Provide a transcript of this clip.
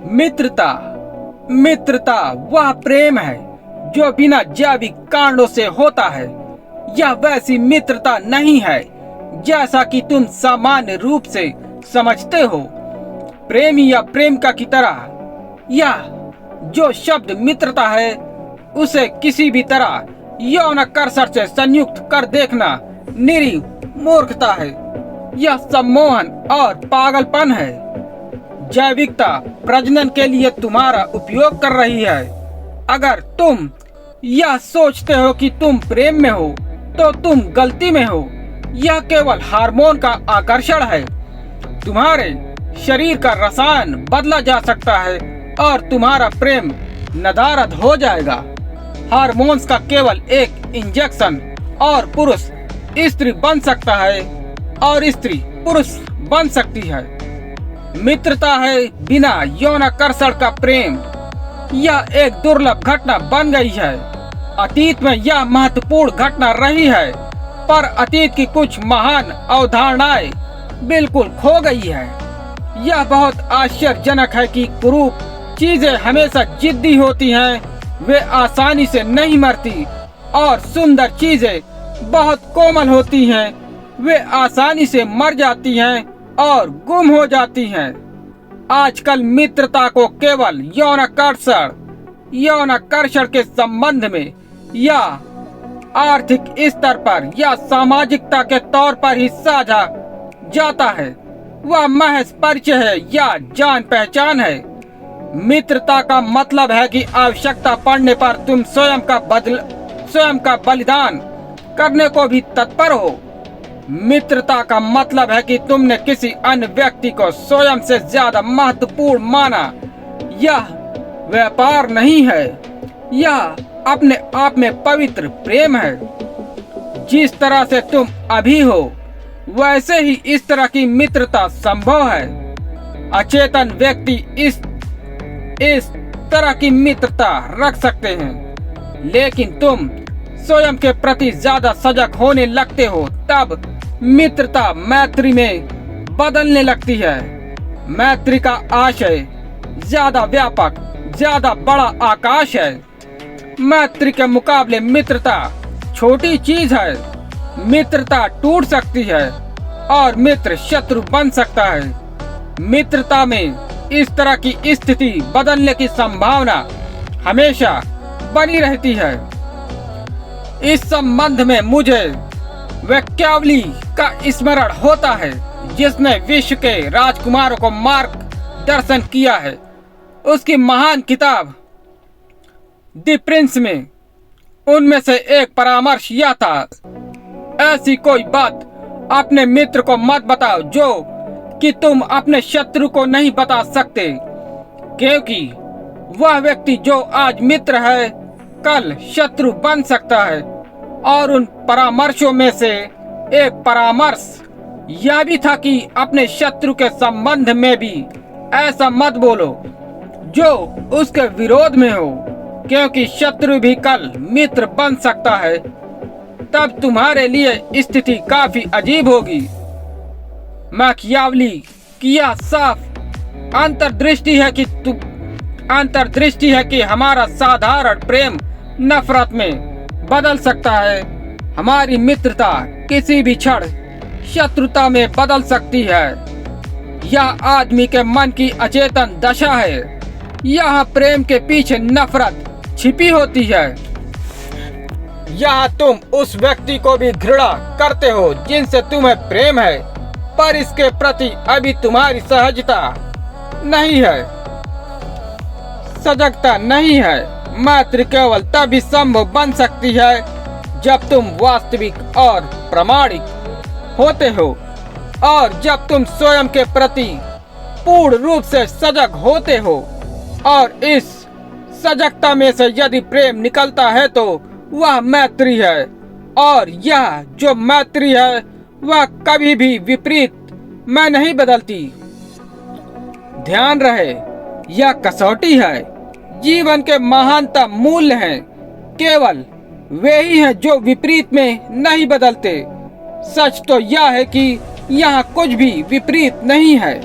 मित्रता मित्रता वह प्रेम है जो बिना जैविक कारणों से होता है। यह वैसी मित्रता नहीं है जैसा कि तुम सामान्य रूप से समझते हो, प्रेमी या प्रेमिका की तरह। यह जो शब्द मित्रता है उसे किसी भी तरह यौनाकर्षण से संयुक्त कर देखना निरी मूर्खता है। यह सम्मोहन और पागलपन है। जैविकता प्रजनन के लिए तुम्हारा उपयोग कर रही है। अगर तुम यह सोचते हो कि तुम प्रेम में हो तो तुम गलती में हो। यह केवल हार्मोन का आकर्षण है। तुम्हारे शरीर का रसायन बदला जा सकता है और तुम्हारा प्रेम नदारद हो जाएगा। हार्मोन्स का केवल एक इंजेक्शन और पुरुष स्त्री बन सकता है और स्त्री पुरुष बन सकती है। मित्रता है बिना यौनाकर्षण का प्रेम। यह एक दुर्लभ घटना बन गई है। अतीत में यह महत्वपूर्ण घटना रही है, पर अतीत की कुछ महान अवधारणाएं बिल्कुल खो गई है। यह बहुत आश्चर्यजनक है कि कुरूप चीजें हमेशा जिद्दी होती हैं। वे आसानी से नहीं मरती और सुंदर चीजें बहुत कोमल होती हैं। वे आसानी से मर जाती हैं और गुम हो जाती हैं। आजकल मित्रता को केवल यौनाकर्षण के संबंध में या आर्थिक स्तर पर या सामाजिकता के तौर पर ही साझा जाता है। वह महज परिचय है या जान पहचान है। मित्रता का मतलब है कि आवश्यकता पड़ने पर तुम स्वयं का बलिदान करने को भी तत्पर हो। मित्रता का मतलब है कि तुमने किसी अन्य व्यक्ति को स्वयं से ज्यादा महत्वपूर्ण माना। यह व्यापार नहीं है, यह अपने आप में पवित्र प्रेम है। जिस तरह से तुम अभी हो वैसे ही इस तरह की मित्रता संभव है। अचेतन व्यक्ति इस तरह की मित्रता रख सकते हैं, लेकिन तुम स्वयं के प्रति ज्यादा सजग होने लगते हो तब मित्रता मैत्री में बदलने लगती है। मैत्री का आशय ज्यादा व्यापक, ज्यादा बड़ा आकाश है। मैत्री के मुकाबले मित्रता छोटी चीज है। मित्रता टूट सकती है और मित्र शत्रु बन सकता है। मित्रता में इस तरह की स्थिति बदलने की संभावना हमेशा बनी रहती है। इस संबंध में मुझे मैकियावेली का स्मरण होता है, जिसने विश्व के राजकुमारों को मार्गदर्शन किया है। उसकी महान किताब द प्रिंस में उनमें से एक परामर्श यह था, ऐसी कोई बात अपने मित्र को मत बताओ जो कि तुम अपने शत्रु को नहीं बता सकते, क्योंकि वह व्यक्ति जो आज मित्र है कल शत्रु बन सकता है। और उन परामर्शों में से एक परामर्श यह भी था कि अपने शत्रु के संबंध में भी ऐसा मत बोलो जो उसके विरोध में हो, क्योंकि शत्रु भी कल मित्र बन सकता है। तब तुम्हारे लिए स्थिति काफी अजीब होगी। मैकियावेली की यह साफ अंतर्दृष्टि है कि हमारा साधारण प्रेम नफरत में बदल सकता है। हमारी मित्रता किसी भी क्षण शत्रुता में बदल सकती है। यह आदमी के मन की अचेतन दशा है। यहाँ प्रेम के पीछे नफरत छिपी होती है। यहाँ तुम उस व्यक्ति को भी घृणा करते हो जिनसे तुम्हें प्रेम है, पर इसके प्रति अभी तुम्हारी सहजता नहीं है, सजगता नहीं है। मैत्री केवल तभी संभव बन सकती है जब तुम वास्तविक और प्रामाणिक होते हो और जब तुम स्वयं के प्रति पूर्ण रूप से सजग होते हो। और इस सजगता में से यदि प्रेम निकलता है तो वह मैत्री है, और यह जो मैत्री है वह कभी भी विपरीत में नहीं बदलती। ध्यान रहे, यह कसौटी है। जीवन के महानतम मूल्य हैं केवल वे ही हैं जो विपरीत में नहीं बदलते। सच तो यह है कि यहाँ कुछ भी विपरीत नहीं है।